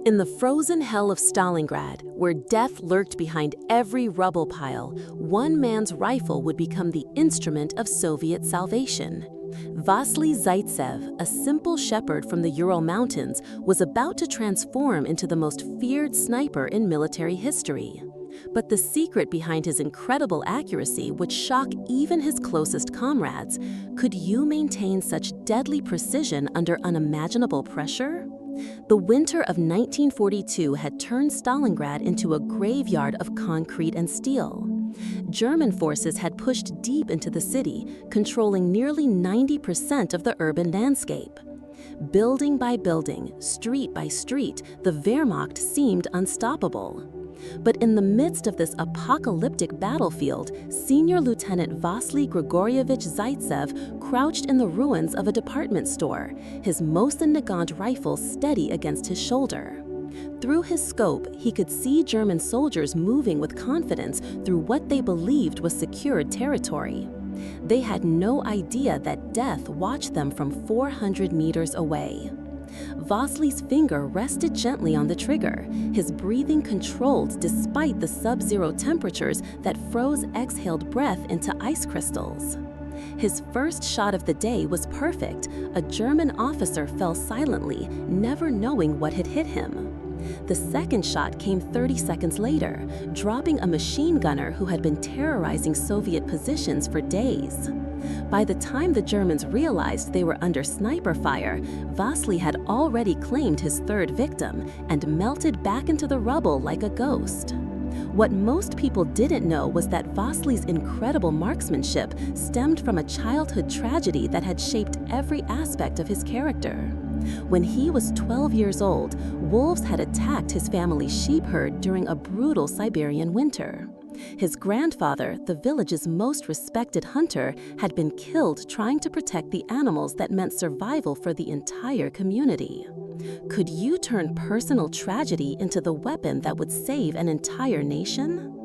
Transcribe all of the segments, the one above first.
In the frozen hell of Stalingrad, where death lurked behind every rubble pile, one man's rifle would become the instrument of Soviet salvation. Vasily Zaytsev, a simple shepherd from the Ural Mountains, was about to transform into the most feared sniper in military history. But the secret behind his incredible accuracy would shock even his closest comrades. Could you maintain such deadly precision under unimaginable pressure? The winter of 1942 had turned Stalingrad into a graveyard of concrete and steel. German forces had pushed deep into the city, controlling nearly 90% of the urban landscape. Building by building, street by street, the Wehrmacht seemed unstoppable. But in the midst of this apocalyptic battlefield, Senior Lieutenant Vasily Grigorievich Zaytsev crouched in the ruins of a department store, his Mosin-Nagant rifle steady against his shoulder. Through his scope, he could see German soldiers moving with confidence through what they believed was secured territory. They had no idea that death watched them from 400 meters away. Vasily's finger rested gently on the trigger, his breathing controlled despite the sub-zero temperatures that froze exhaled breath into ice crystals. His first shot of the day was perfect. A German officer fell silently, never knowing what had hit him. The second shot came 30 seconds later, dropping a machine gunner who had been terrorizing Soviet positions for days. By the time the Germans realized they were under sniper fire, Vasily had already claimed his third victim and melted back into the rubble like a ghost. What most people didn't know was that Vasily's incredible marksmanship stemmed from a childhood tragedy that had shaped every aspect of his character. When he was 12 years old, wolves had attacked his family's sheep herd during a brutal Siberian winter. His grandfather, the village's most respected hunter, had been killed trying to protect the animals that meant survival for the entire community. Could you turn personal tragedy into the weapon that would save an entire nation?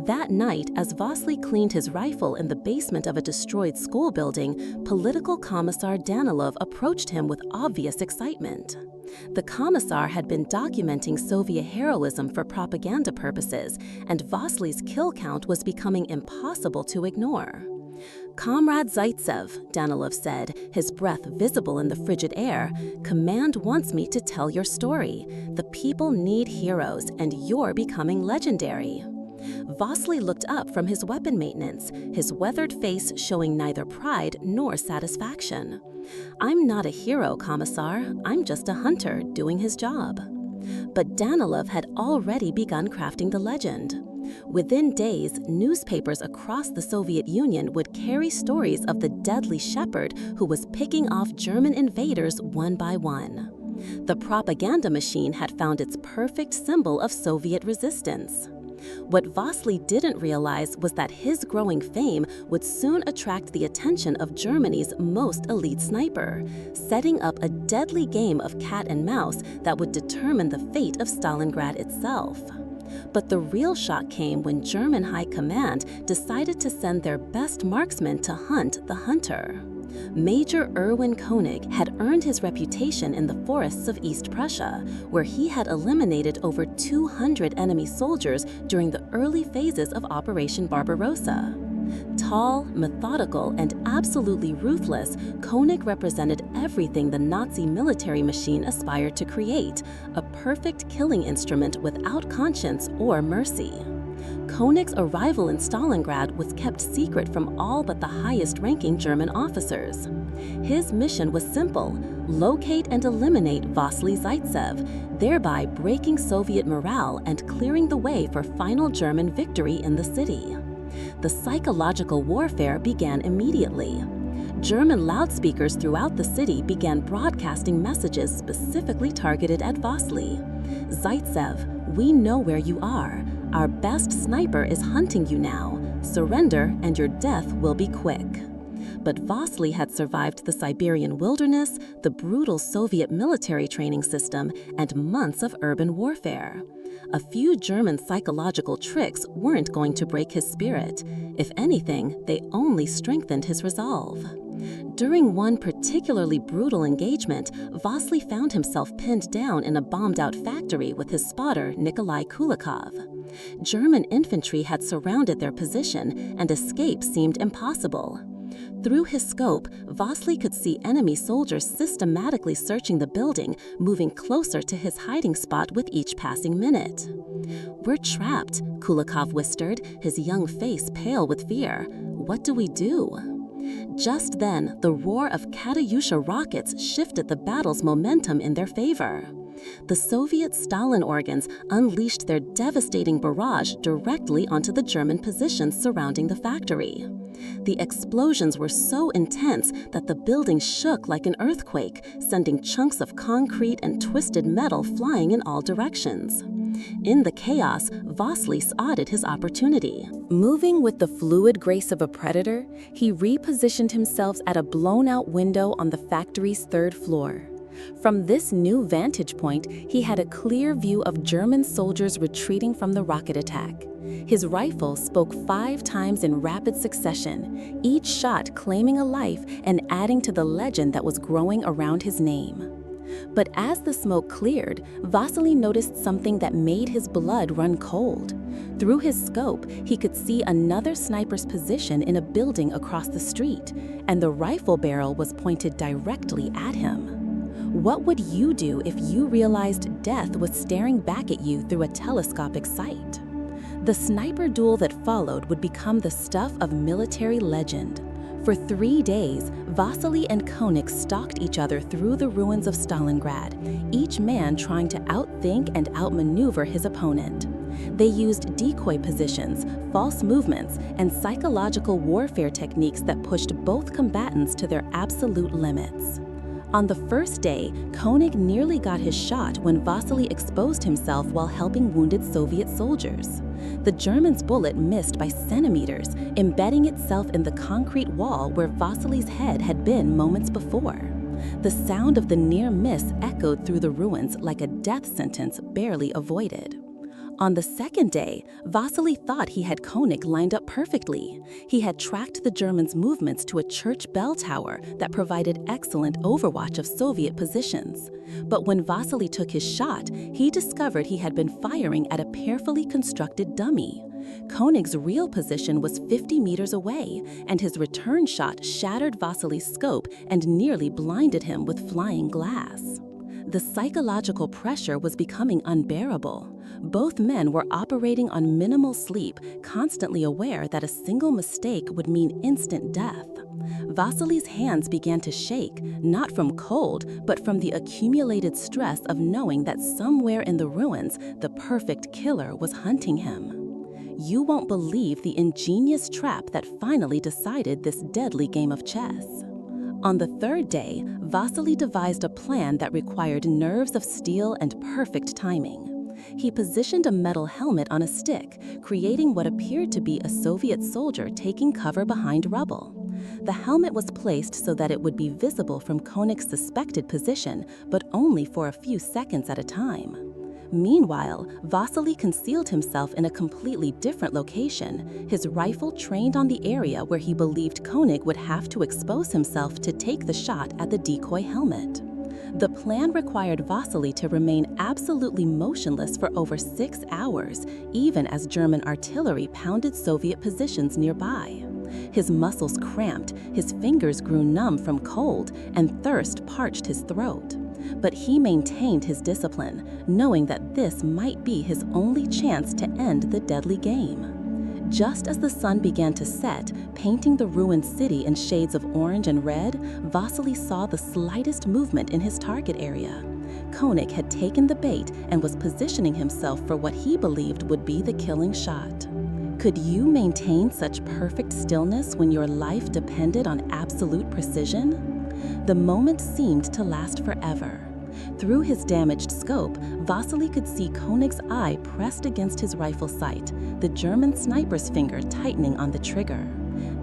That night, as Vasily cleaned his rifle in the basement of a destroyed school building, political commissar Danilov approached him with obvious excitement. The commissar had been documenting Soviet heroism for propaganda purposes, and Vasily's kill count was becoming impossible to ignore. "Comrade Zaytsev," Danilov said, his breath visible in the frigid air, "Command wants me to tell your story. The people need heroes, and you're becoming legendary." Vasily looked up from his weapon maintenance, his weathered face showing neither pride nor satisfaction. "I'm not a hero, Commissar. I'm just a hunter doing his job." But Danilov had already begun crafting the legend. Within days, newspapers across the Soviet Union would carry stories of the deadly shepherd who was picking off German invaders one by one. The propaganda machine had found its perfect symbol of Soviet resistance. What Vasily didn't realize was that his growing fame would soon attract the attention of Germany's most elite sniper, setting up a deadly game of cat and mouse that would determine the fate of Stalingrad itself. But the real shock came when German High Command decided to send their best marksman to hunt the hunter. Major Erwin Koenig had earned his reputation in the forests of East Prussia, where he had eliminated over 200 enemy soldiers during the early phases of Operation Barbarossa. Tall, methodical, and absolutely ruthless, Koenig represented everything the Nazi military machine aspired to create, a perfect killing instrument without conscience or mercy. Koenig's arrival in Stalingrad was kept secret from all but the highest-ranking German officers. His mission was simple: locate and eliminate Vasily Zaytsev, thereby breaking Soviet morale and clearing the way for final German victory in the city. The psychological warfare began immediately. German loudspeakers throughout the city began broadcasting messages specifically targeted at Vasily. "Zaytsev, we know where you are. Our best sniper is hunting you now. Surrender and your death will be quick." But Vasily had survived the Siberian wilderness, the brutal Soviet military training system, and months of urban warfare. A few German psychological tricks weren't going to break his spirit. If anything, they only strengthened his resolve. During one particularly brutal engagement, Vasily found himself pinned down in a bombed-out factory with his spotter, Nikolai Kulikov. German infantry had surrounded their position, and escape seemed impossible. Through his scope, Vasily could see enemy soldiers systematically searching the building, moving closer to his hiding spot with each passing minute. "We're trapped," Kulikov whispered, his young face pale with fear. "What do we do?" Just then, the roar of Katyusha rockets shifted the battle's momentum in their favor. The Soviet Stalin organs unleashed their devastating barrage directly onto the German positions surrounding the factory. The explosions were so intense that the building shook like an earthquake, sending chunks of concrete and twisted metal flying in all directions. In the chaos, Vasily spotted his opportunity. Moving with the fluid grace of a predator, he repositioned himself at a blown-out window on the factory's third floor. From this new vantage point, he had a clear view of German soldiers retreating from the rocket attack. His rifle spoke 5 times in rapid succession, each shot claiming a life and adding to the legend that was growing around his name. But as the smoke cleared, Vasily noticed something that made his blood run cold. Through his scope, he could see another sniper's position in a building across the street, and the rifle barrel was pointed directly at him. What would you do if you realized death was staring back at you through a telescopic sight? The sniper duel that followed would become the stuff of military legend. For 3 days, Vasily and Koenig stalked each other through the ruins of Stalingrad, each man trying to outthink and outmaneuver his opponent. They used decoy positions, false movements, and psychological warfare techniques that pushed both combatants to their absolute limits. On the first day, Koenig nearly got his shot when Vasily exposed himself while helping wounded Soviet soldiers. The German's bullet missed by centimeters, embedding itself in the concrete wall where Vasily's head had been moments before. The sound of the near miss echoed through the ruins like a death sentence barely avoided. On the second day, Vasily thought he had Koenig lined up perfectly. He had tracked the Germans' movements to a church bell tower that provided excellent overwatch of Soviet positions. But when Vasily took his shot, he discovered he had been firing at a carefully constructed dummy. Koenig's real position was 50 meters away, and his return shot shattered Vasily's scope and nearly blinded him with flying glass. The psychological pressure was becoming unbearable. Both men were operating on minimal sleep, constantly aware that a single mistake would mean instant death. Vasily's hands began to shake, not from cold, but from the accumulated stress of knowing that somewhere in the ruins, the perfect killer was hunting him. You won't believe the ingenious trap that finally decided this deadly game of chess. On the third day, Vasily devised a plan that required nerves of steel and perfect timing. He positioned a metal helmet on a stick, creating what appeared to be a Soviet soldier taking cover behind rubble. The helmet was placed so that it would be visible from Koenig's suspected position, but only for a few seconds at a time. Meanwhile, Vasily concealed himself in a completely different location, his rifle trained on the area where he believed Koenig would have to expose himself to take the shot at the decoy helmet. The plan required Vasily to remain absolutely motionless for over 6 hours, even as German artillery pounded Soviet positions nearby. His muscles cramped, his fingers grew numb from cold, and thirst parched his throat. But he maintained his discipline, knowing that this might be his only chance to end the deadly game. Just as the sun began to set, painting the ruined city in shades of orange and red, Vasily saw the slightest movement in his target area. Koenig had taken the bait and was positioning himself for what he believed would be the killing shot. Could you maintain such perfect stillness when your life depended on absolute precision? The moment seemed to last forever. Through his damaged scope, Vasily could see Koenig's eye pressed against his rifle sight, the German sniper's finger tightening on the trigger.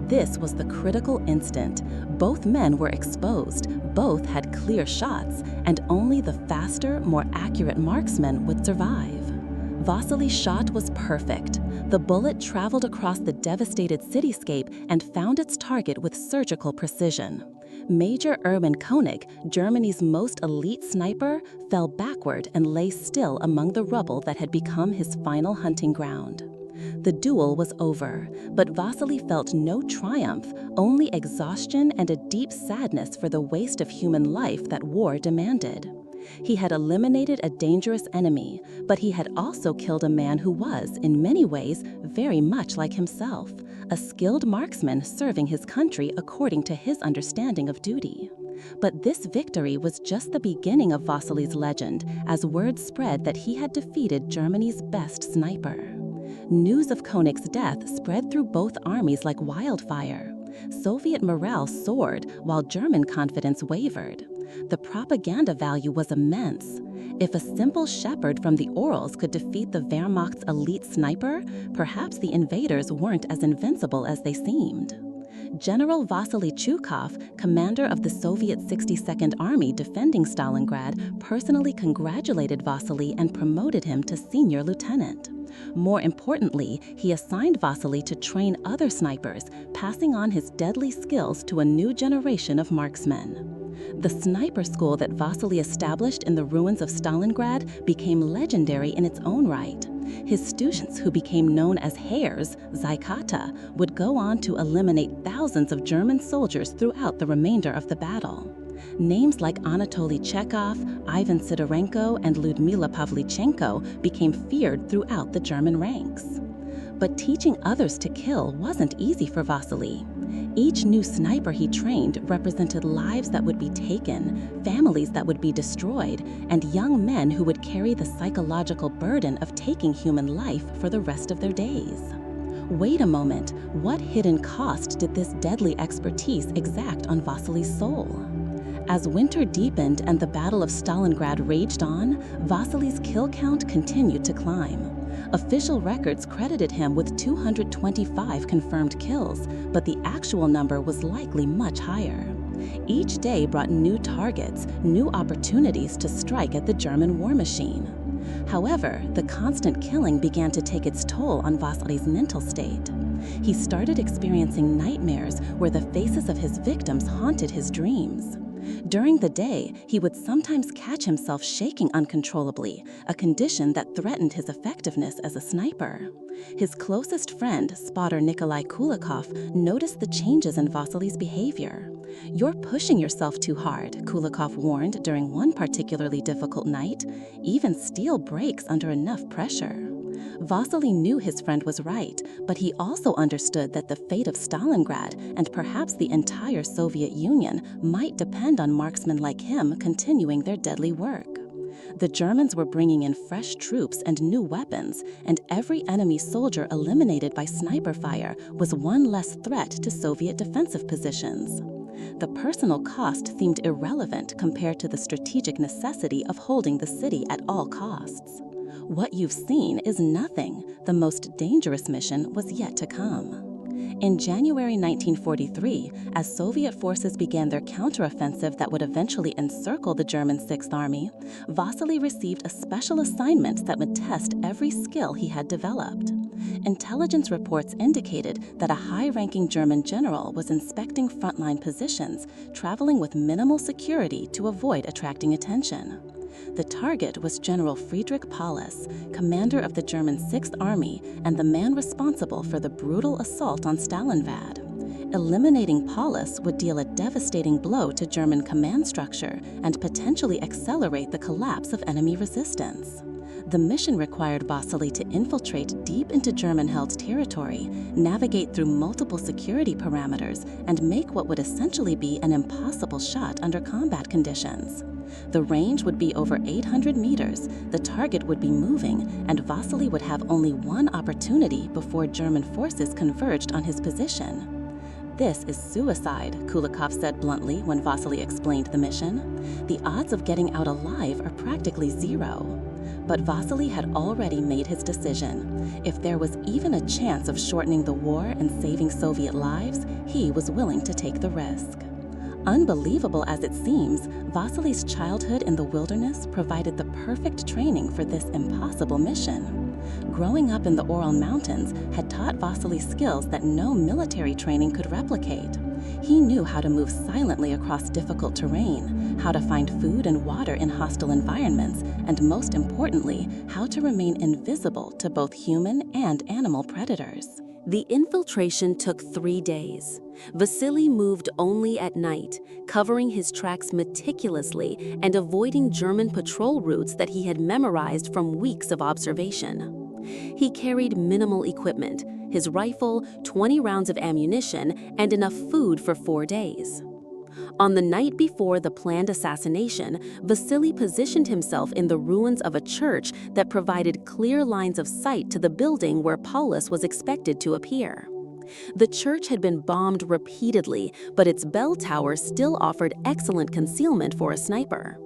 This was the critical instant. Both men were exposed, both had clear shots, and only the faster, more accurate marksman would survive. Vasily's shot was perfect. The bullet traveled across the devastated cityscape and found its target with surgical precision. Major Erwin Koenig, Germany's most elite sniper, fell backward and lay still among the rubble that had become his final hunting ground. The duel was over, but Vasily felt no triumph, only exhaustion and a deep sadness for the waste of human life that war demanded. He had eliminated a dangerous enemy, but he had also killed a man who was, in many ways, very much like himself, a skilled marksman serving his country according to his understanding of duty. But this victory was just the beginning of Vasily's legend, as word spread that he had defeated Germany's best sniper. News of Koenig's death spread through both armies like wildfire. Soviet morale soared, while German confidence wavered. The propaganda value was immense. If a simple shepherd from the Urals could defeat the Wehrmacht's elite sniper, perhaps the invaders weren't as invincible as they seemed. General Vasily Zhukov, commander of the Soviet 62nd Army defending Stalingrad, personally congratulated Vasily and promoted him to senior lieutenant. More importantly, he assigned Vasily to train other snipers, passing on his deadly skills to a new generation of marksmen. The sniper school that Vasily established in the ruins of Stalingrad became legendary in its own right. His students, who became known as hares, Zaykata, would go on to eliminate thousands of German soldiers throughout the remainder of the battle. Names like Anatoly Chekhov, Ivan Sidorenko, and Lyudmila Pavlichenko became feared throughout the German ranks. But teaching others to kill wasn't easy for Vasily. Each new sniper he trained represented lives that would be taken, families that would be destroyed, and young men who would carry the psychological burden of taking human life for the rest of their days. Wait a moment, what hidden cost did this deadly expertise exact on Vasily's soul? As winter deepened and the Battle of Stalingrad raged on, Vasily's kill count continued to climb. Official records credited him with 225 confirmed kills, but the actual number was likely much higher. Each day brought new targets, new opportunities to strike at the German war machine. However, the constant killing began to take its toll on Vasily's mental state. He started experiencing nightmares where the faces of his victims haunted his dreams. During the day, he would sometimes catch himself shaking uncontrollably, a condition that threatened his effectiveness as a sniper. His closest friend, spotter Nikolai Kulikov, noticed the changes in Vasily's behavior. "You're pushing yourself too hard," Kulikov warned during one particularly difficult night. "Even steel breaks under enough pressure." Vasily knew his friend was right, but he also understood that the fate of Stalingrad, and perhaps the entire Soviet Union, might depend on marksmen like him continuing their deadly work. The Germans were bringing in fresh troops and new weapons, and every enemy soldier eliminated by sniper fire was one less threat to Soviet defensive positions. The personal cost seemed irrelevant compared to the strategic necessity of holding the city at all costs. What you've seen is nothing. The most dangerous mission was yet to come. In January 1943, as Soviet forces began their counteroffensive that would eventually encircle the German Sixth Army, Vasily received a special assignment that would test every skill he had developed. Intelligence reports indicated that a high-ranking German general was inspecting frontline positions, traveling with minimal security to avoid attracting attention. The target was General Friedrich Paulus, commander of the German Sixth Army and the man responsible for the brutal assault on Stalingrad. Eliminating Paulus would deal a devastating blow to German command structure and potentially accelerate the collapse of enemy resistance. The mission required Vasily to infiltrate deep into German-held territory, navigate through multiple security parameters, and make what would essentially be an impossible shot under combat conditions. The range would be over 800 meters, the target would be moving, and Vasily would have only one opportunity before German forces converged on his position. "This is suicide," Kulikov said bluntly when Vasily explained the mission. "The odds of getting out alive are practically zero." But Vasily had already made his decision. If there was even a chance of shortening the war and saving Soviet lives, he was willing to take the risk. Unbelievable as it seems, Vasily's childhood in the wilderness provided the perfect training for this impossible mission. Growing up in the Ural Mountains had taught Vasily skills that no military training could replicate. He knew how to move silently across difficult terrain, how to find food and water in hostile environments, and most importantly, how to remain invisible to both human and animal predators. The infiltration took 3 days. Vasily moved only at night, covering his tracks meticulously and avoiding German patrol routes that he had memorized from weeks of observation. He carried minimal equipment, his rifle, 20 rounds of ammunition, and enough food for 4 days. On the night before the planned assassination, Vasily positioned himself in the ruins of a church that provided clear lines of sight to the building where Paulus was expected to appear. The church had been bombed repeatedly, but its bell tower still offered excellent concealment for a sniper.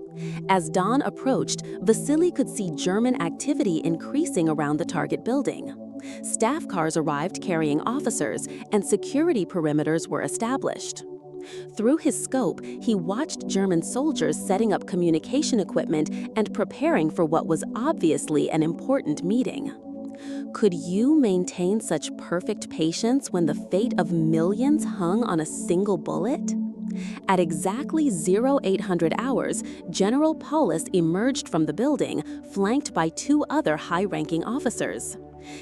As dawn approached, Vasily could see German activity increasing around the target building. Staff cars arrived carrying officers, and security perimeters were established. Through his scope, he watched German soldiers setting up communication equipment and preparing for what was obviously an important meeting. Could you maintain such perfect patience when the fate of millions hung on a single bullet? At exactly 0800 hours, General Paulus emerged from the building, flanked by 2 other high-ranking officers.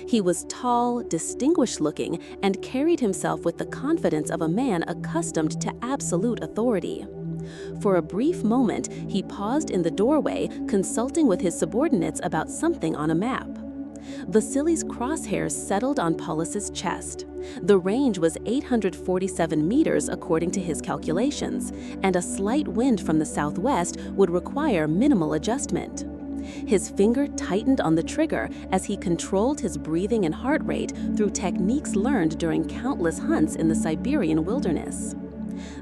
He was tall, distinguished-looking, and carried himself with the confidence of a man accustomed to absolute authority. For a brief moment, he paused in the doorway, consulting with his subordinates about something on a map. Vasily's crosshairs settled on Paulus's chest. The range was 847 meters according to his calculations, and a slight wind from the southwest would require minimal adjustment. His finger tightened on the trigger as he controlled his breathing and heart rate through techniques learned during countless hunts in the Siberian wilderness.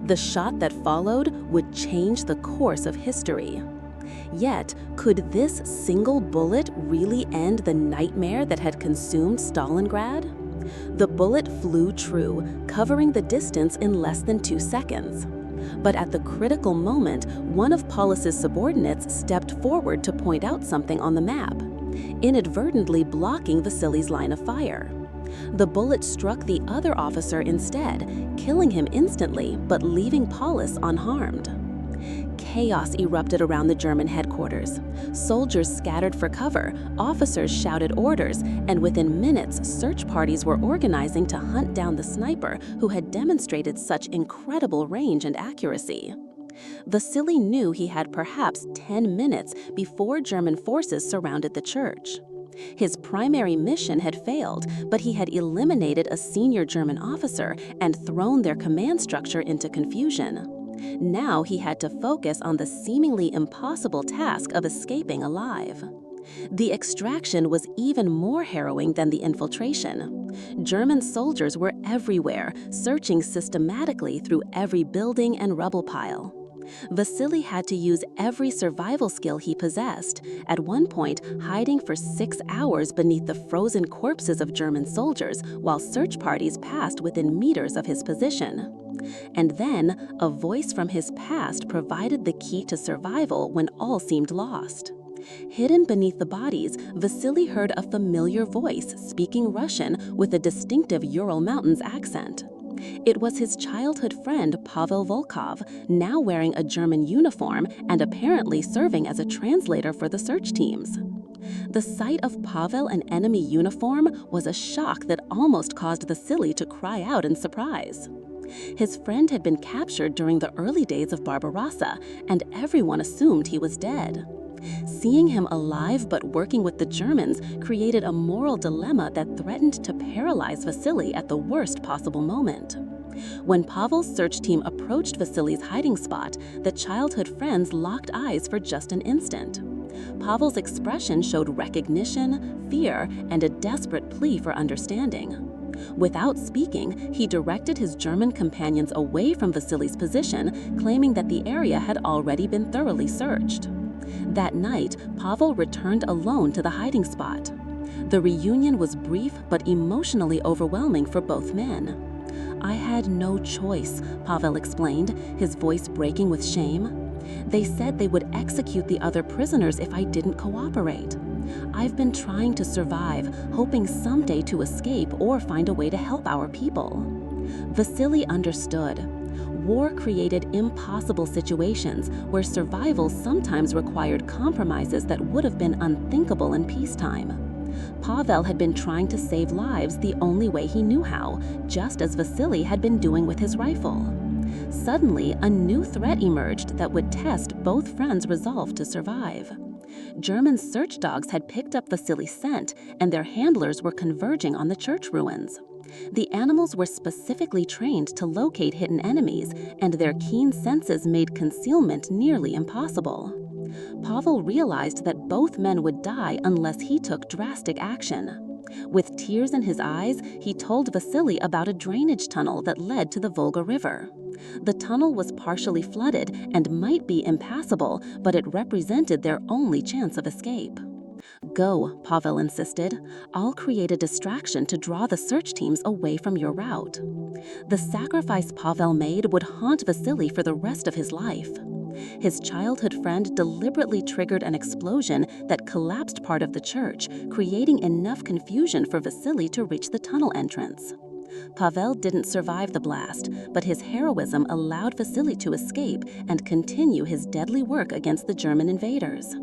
The shot that followed would change the course of history. Yet, could this single bullet really end the nightmare that had consumed Stalingrad? The bullet flew true, covering the distance in less than 2 seconds. But at the critical moment, one of Paulus's subordinates stepped forward to point out something on the map, inadvertently blocking Vasily's line of fire. The bullet struck the other officer instead, killing him instantly but leaving Paulus unharmed. Chaos erupted around the German headquarters. Soldiers scattered for cover, officers shouted orders, and within minutes, search parties were organizing to hunt down the sniper who had demonstrated such incredible range and accuracy. Vasily knew he had perhaps 10 minutes before German forces surrounded the church. His primary mission had failed, but he had eliminated a senior German officer and thrown their command structure into confusion. Now he had to focus on the seemingly impossible task of escaping alive. The extraction was even more harrowing than the infiltration. German soldiers were everywhere, searching systematically through every building and rubble pile. Vasily had to use every survival skill he possessed, at one point hiding for 6 hours beneath the frozen corpses of German soldiers while search parties passed within meters of his position. And then, a voice from his past provided the key to survival when all seemed lost. Hidden beneath the bodies, Vasily heard a familiar voice speaking Russian with a distinctive Ural Mountains accent. It was his childhood friend Pavel Volkov, now wearing a German uniform and apparently serving as a translator for the search teams. The sight of Pavel in enemy uniform was a shock that almost caused Vasily to cry out in surprise. His friend had been captured during the early days of Barbarossa, and everyone assumed he was dead. Seeing him alive but working with the Germans created a moral dilemma that threatened to paralyze Vasily at the worst possible moment. When Pavel's search team approached Vasily's hiding spot, the childhood friends locked eyes for just an instant. Pavel's expression showed recognition, fear, and a desperate plea for understanding. Without speaking, he directed his German companions away from Vasily's position, claiming that the area had already been thoroughly searched. That night, Pavel returned alone to the hiding spot. The reunion was brief but emotionally overwhelming for both men. "I had no choice," Pavel explained, his voice breaking with shame. They said they would execute the other prisoners if I didn't cooperate. I've been trying to survive, hoping someday to escape or find a way to help our people." Vasily understood. War created impossible situations where survival sometimes required compromises that would have been unthinkable in peacetime. Pavel had been trying to save lives the only way he knew how, just as Vasily had been doing with his rifle. Suddenly, a new threat emerged that would test both friends' resolve to survive. German search dogs had picked up Vasily's scent, and their handlers were converging on the church ruins. The animals were specifically trained to locate hidden enemies, and their keen senses made concealment nearly impossible. Pavel realized that both men would die unless he took drastic action. With tears in his eyes, he told Vasily about a drainage tunnel that led to the Volga River. The tunnel was partially flooded and might be impassable, but it represented their only chance of escape. "Go," Pavel insisted. "I'll create a distraction to draw the search teams away from your route." The sacrifice Pavel made would haunt Vasily for the rest of his life. His childhood friend deliberately triggered an explosion that collapsed part of the church, creating enough confusion for Vasily to reach the tunnel entrance. Pavel didn't survive the blast, but his heroism allowed Vasily to escape and continue his deadly work against the German invaders.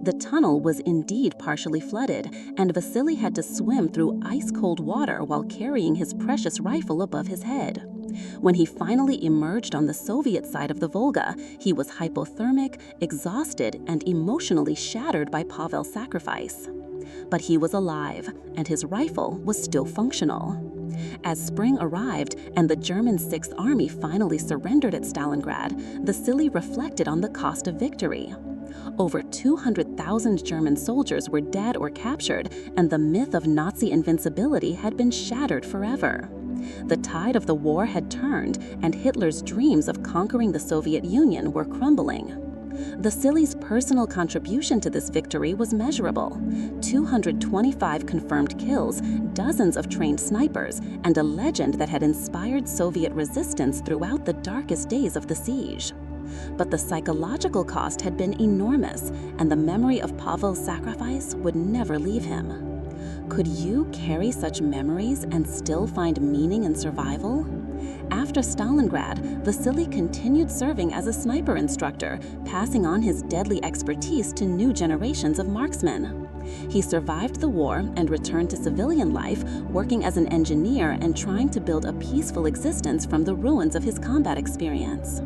The tunnel was indeed partially flooded, and Vasily had to swim through ice-cold water while carrying his precious rifle above his head. When he finally emerged on the Soviet side of the Volga, he was hypothermic, exhausted, and emotionally shattered by Pavel's sacrifice. But he was alive, and his rifle was still functional. As spring arrived and the German Sixth Army finally surrendered at Stalingrad, Vasily reflected on the cost of victory. Over 200,000 German soldiers were dead or captured, and the myth of Nazi invincibility had been shattered forever. The tide of the war had turned, and Hitler's dreams of conquering the Soviet Union were crumbling. Vasily's personal contribution to this victory was measurable: 225 confirmed kills, dozens of trained snipers, and a legend that had inspired Soviet resistance throughout the darkest days of the siege. But the psychological cost had been enormous, and the memory of Pavel's sacrifice would never leave him. Could you carry such memories and still find meaning in survival? After Stalingrad, Vasily continued serving as a sniper instructor, passing on his deadly expertise to new generations of marksmen. He survived the war and returned to civilian life, working as an engineer and trying to build a peaceful existence from the ruins of his combat experience.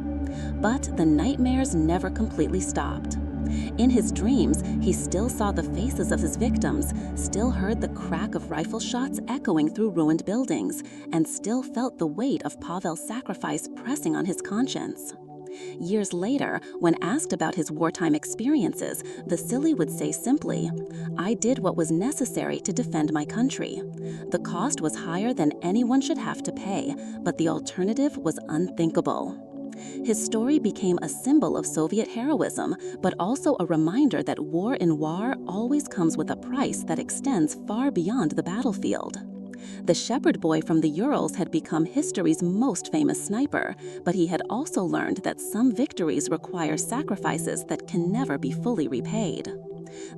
But the nightmares never completely stopped. In his dreams, he still saw the faces of his victims, still heard the crack of rifle shots echoing through ruined buildings, and still felt the weight of Pavel's sacrifice pressing on his conscience. Years later, when asked about his wartime experiences, Vasily would say simply, "I did what was necessary to defend my country. The cost was higher than anyone should have to pay, but the alternative was unthinkable." His story became a symbol of Soviet heroism, but also a reminder that war in war always comes with a price that extends far beyond the battlefield. The shepherd boy from the Urals had become history's most famous sniper, but he had also learned that some victories require sacrifices that can never be fully repaid.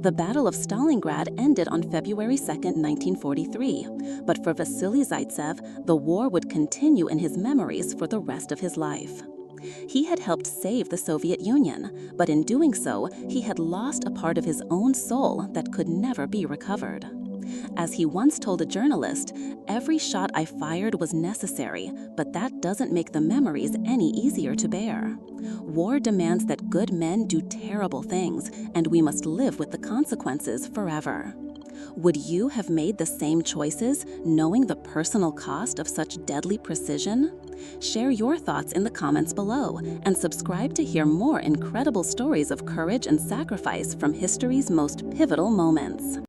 The Battle of Stalingrad ended on February 2, 1943, but for Vasily Zaytsev, the war would continue in his memories for the rest of his life. He had helped save the Soviet Union, but in doing so, he had lost a part of his own soul that could never be recovered. As he once told a journalist, "Every shot I fired was necessary, but that doesn't make the memories any easier to bear. War demands that good men do terrible things, and we must live with the consequences forever." Would you have made the same choices, knowing the personal cost of such deadly precision? Share your thoughts in the comments below, and subscribe to hear more incredible stories of courage and sacrifice from history's most pivotal moments.